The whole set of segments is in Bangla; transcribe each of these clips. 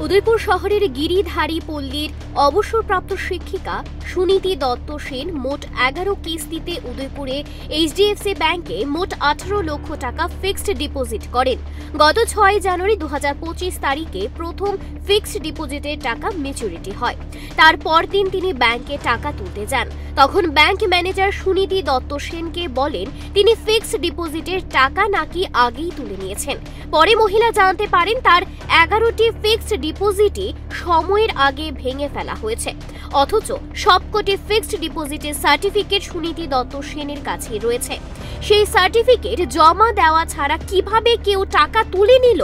উদয়পুর শহরের গিরিধারী পল্লীর অবসরপ্রাপ্ত শিক্ষিকা সুনীতি দত্ত সেন মোট 11 কিস্তিতে উদয়পুরে এইচডিএফসি ব্যাংকে মোট 18 লক্ষ টাকা ফিক্সড ডিপোজিট করেন। গত 6 জানুয়ারি 2025 তারিখে প্রথম ফিক্সড ডিপোজিটের টাকা ম্যাচুরিটি হয়। তারপর দিন তিনি ব্যাংকে টাকা তুলতে যান। তখন ব্যাংক ম্যানেজার সুনীতি দত্ত সেনকে বলেন তিনি ফিক্সড ডিপোজিটের টাকা নাকি আগেই তুলে নিয়েছেন। পরে মহিলা জানতে পারেন তার 11টি ফিক্সড ডিপোজিটই সময়ের আগে ভেঙে ফেলা হয়েছে, অথচ সবকটি ফিক্সড ডিপোজিটের সার্টিফিকেট সুনীতি দত্ত সেনের কাছে রয়েছে। সেই সার্টিফিকেট জমা দেওয়া ছাড়া কিভাবে কেউ টাকা তুলে নিল?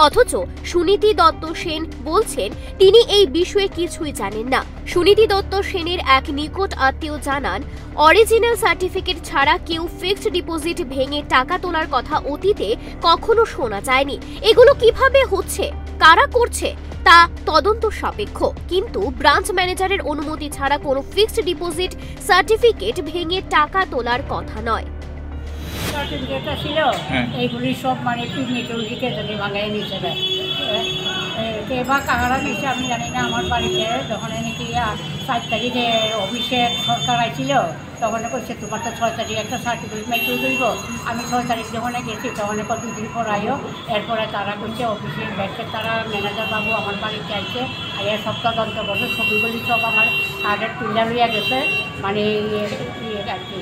অথচ সুনীতি দত্ত সেন বলছেন তিনি এই বিষয়ে কিছুই জানেন না। সুনীতি দত্ত সেনের এক নিকট আত্মীয় জানান, অরিজিনাল সার্টিফিকেট ছাড়া কেউ ফিক্সড ডিপোজিট ভেঙে টাকা তোলার কথা অতীতে কখনো শোনা যায়নি। এগুলো কিভাবে হচ্ছে, কারা করছে তা তদন্ত সাপেক্ষ, কিন্তু ব্রাঞ্চ ম্যানেজারের অনুমতি ছাড়া কোনো ফিক্সড ডিপোজিট সার্টিফিকেট ভেঙে টাকা তোলার কথা নয়। যেটা ছিল এইগুলি সব মানে ম্যাচুরিটিকে যদি ভাঙাই নিচ্ছে এবার কাহারা নিচ্ছে আমি জানি না। আমার বাড়িতে যখন নাকি 7 তারিখে অফিসে সরকার আইছিল তখন কইছে তোমার তো 6 তারিখ একটা সার্টিফিকেট ম্যাচুর দিব। আমি 6 তারিখ যখন গেছি তখন 2 দিন পর আইও। এরপরে তারা কইছে অফিসের ব্যাংকের তারা ম্যানেজার বাবু আমার বাড়িতে আইছে, আইয়া সব তদন্ত করছে। ছবিগুলি সব আমার কার্ডের তুলে লইয়া গেছে, মানে আর কি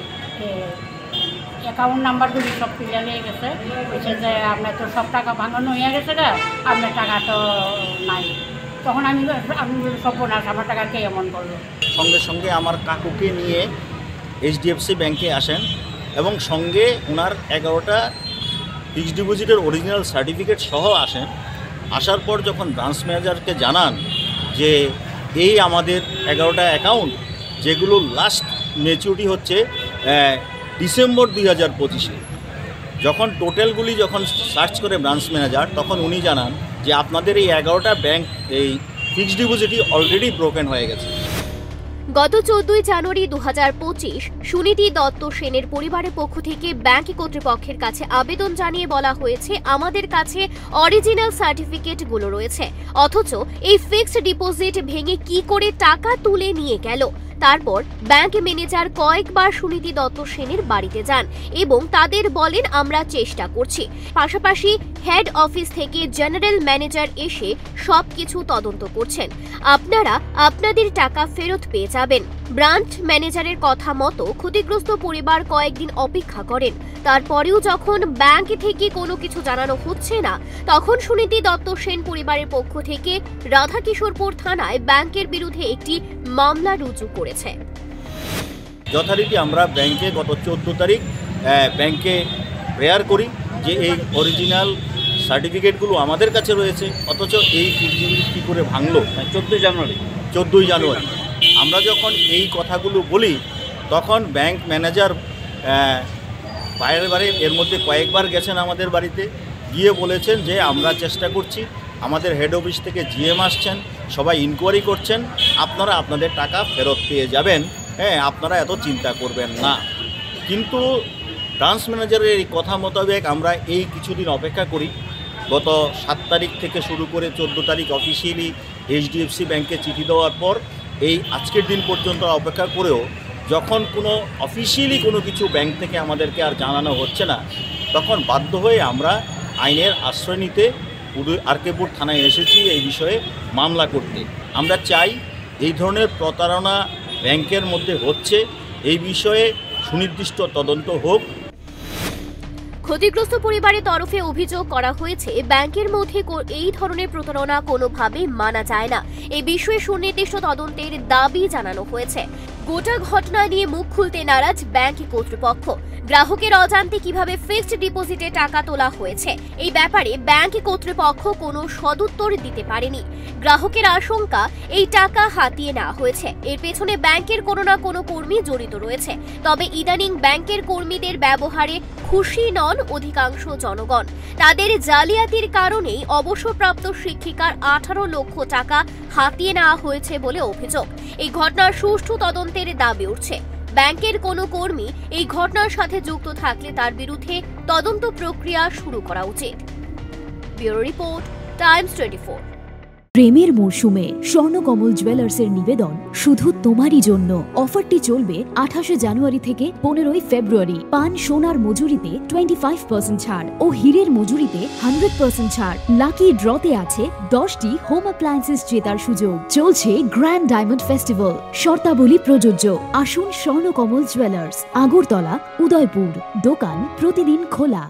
অ্যাকাউন্ট নাম্বারগুলি সব তুলে নিয়ে গেছে। বলছে যে আপনার তো সব টাকা ভাঙানো হয়ে গেছে না, আপনার টাকা তো নাই। তখন আমি সব বোনাস আমার টাকা কে এমন করলো। সঙ্গে সঙ্গে আমার কাকুকে নিয়ে এইচডিএফসি ব্যাংকে আসেন এবং সঙ্গে ওনার 11টা ফিক্সড ডিপোজিটের অরিজিনাল সার্টিফিকেট সহ আসেন। আসার পর যখন ব্রাঞ্চ ম্যানেজারকে জানান যে এই আমাদের 11টা অ্যাকাউন্ট যেগুলো লাস্ট ম্যাচুরিটি হচ্ছে ডিসেম্বর 2025-এ, যখন টোটালগুলি যখন সার্চ করে ব্রাঞ্চ ম্যানেজার তখন উনি জানান যে আপনাদের এই 11টা ব্যাংক এই ফিক্সড ডিপোজিটই অলরেডি ব্রোকেন হয়ে গেছে। গত 14 জানুয়ারি 2025 সুনীতি দত্ত সেনের পরিবারের পক্ষ থেকে ব্যাংক কর্তৃপক্ষের কাছে আবেদন জানিয়ে বলা হয়েছে আমাদের কাছে অরিজিনাল সার্টিফিকেটগুলো রয়েছে, অথচ এই ফিক্সড ডিপোজিট ভেঙে কি করে টাকা তুলে নিয়ে গেল। তারপর ব্যাংক ম্যানেজার কয়েকবার সুনীতি দত্ত সেনের বাড়িতে যান এবং তাদের বলেন আমরা চেষ্টা করছি। পাশাপাশি হেড অফিস থেকে জেনারেল ম্যানেজার এসে সবকিছু তদন্ত করছেন, আপনারা আপনাদের টাকা ফেরত পেয়ে যাবেন। ব্রাঞ্চ ম্যানেজারের কথা মতো ক্ষতিগ্রস্ত পরিবার কয়েকদিন অপেক্ষা করেন। তারপরেও যখন ব্যাংক থেকে কোনো কিছু জানানো হচ্ছে না, তখন সুনীতি দত্ত সেন পরিবারের পক্ষ থেকে রাধাকিশোরপুর থানায় ব্যাংকের বিরুদ্ধে একটি মামলা রুজু করেছে। যথারীতি আমরা ব্যাংকে গত 14 তারিখ ব্যাংকে প্রেয়ার করি যে এই অরিজিনাল সার্টিফিকেটগুলো আমাদের কাছে রয়েছে, অথচ এই ফিক্সড কী করে ভাঙলো। 14 জানুয়ারি আমরা যখন এই কথাগুলো বলি তখন ব্যাংক ম্যানেজার বারে এর মধ্যে কয়েকবার গেছেন আমাদের বাড়িতে, গিয়ে বলেছেন যে আমরা চেষ্টা করছি, আমাদের হেড অফিস থেকে জিএম আসছেন, সবাই ইনকোয়ারি করছেন, আপনারা আপনাদের টাকা ফেরত পেয়ে যাবেন, আপনারা এত চিন্তা করবেন না। কিন্তু ব্রাঞ্চ ম্যানেজারের এই কথা মোতাবেক আমরা এই কিছুদিন অপেক্ষা করি। গত 7 তারিখ থেকে শুরু করে 14 তারিখ অফিসিয়ালি এইচডিএফসি ব্যাংকে চিঠি দেওয়ার পর এই আজকের দিন পর্যন্ত অপেক্ষা করেও যখন কোনো অফিসিয়ালি কোনো কিছু ব্যাংক থেকে আমাদেরকে আর জানানো হচ্ছে না, তখন বাধ্য হয়ে আমরা আইনের আশ্রয় নিতে আরকেপুর থানায় এসেছি এই বিষয়ে মামলা করতে। আমরা চাই এই ধরনের প্রতারণা ব্যাংকের মধ্যে হচ্ছে, এই বিষয়ে সুনির্দিষ্ট তদন্ত হোক। ক্ষতিগ্রস্ত পরিবারের তরফে অভিযোগ করা হয়েছে ব্যাংকের মধ্যে এই ধরনের প্রতারণা কোনোভাবেই মানা যায় না। এই বিষয়ে সুনির্দিষ্ট তদন্তের দাবি জানানো হয়েছে। গোটা ঘটনা নিয়ে মুখ খুলতে নারাজ ব্যাংক কর্তৃপক্ষ। গ্রাহকের অজান্তে কিভাবে ফিক্সড ডিপোজিটে টাকা তোলা হয়েছে এই ব্যাপারে ব্যাংক কর্তৃপক্ষ কোনো সদুত্তর দিতে পারেনি। গ্রাহকের আশঙ্কা এই টাকা হাতিয়ে নেওয়া হয়েছে, এর পেছনে ব্যাংকের কোনো না কোনো কর্মী জড়িত রয়েছে। তবে ইদানিং ব্যাংকের কর্মীদের ব্যবহারে খুশি নন অধিকাংশ জনগণ। তাদের জালিয়াতির কারণেই অবসরপ্রাপ্ত শিক্ষিকার 18 লক্ষ টাকা হাতিয়ে নেওয়া হয়েছে বলে অভিযোগ। এই ঘটনার সুষ্ঠু তদন্তের দাবি উঠছে। ব্যাংকের কোনো কর্মী এই ঘটনার সাথে যুক্ত থাকলে তার বিরুদ্ধে তদন্ত প্রক্রিয়া শুরু করা উচিত। Bureau report, Times 24। প্রেমের মরশুমে স্বর্ণকমল জুয়েলার্সের নিবেদন শুধু তোমারই জন্য। অফারটি চলবে 28 জানুয়ারি থেকে 15 ফেব্রুয়ারি। পান সোনার মজুরিতে 25% ছাড় ও হীরের মজুরিতে 100% ছাড়। লাকি ড্রতে আছে 10টি হোম অ্যাপ্লায়েন্সেস জেতার সুযোগ। চলছে গ্র্যান্ড ডায়মন্ড ফেস্টিভ্যাল। শর্তাবলী প্রযোজ্য। আসুন স্বর্ণকমল জুয়েলার্স, আগরতলা, উদয়পুর। দোকান প্রতিদিন খোলা।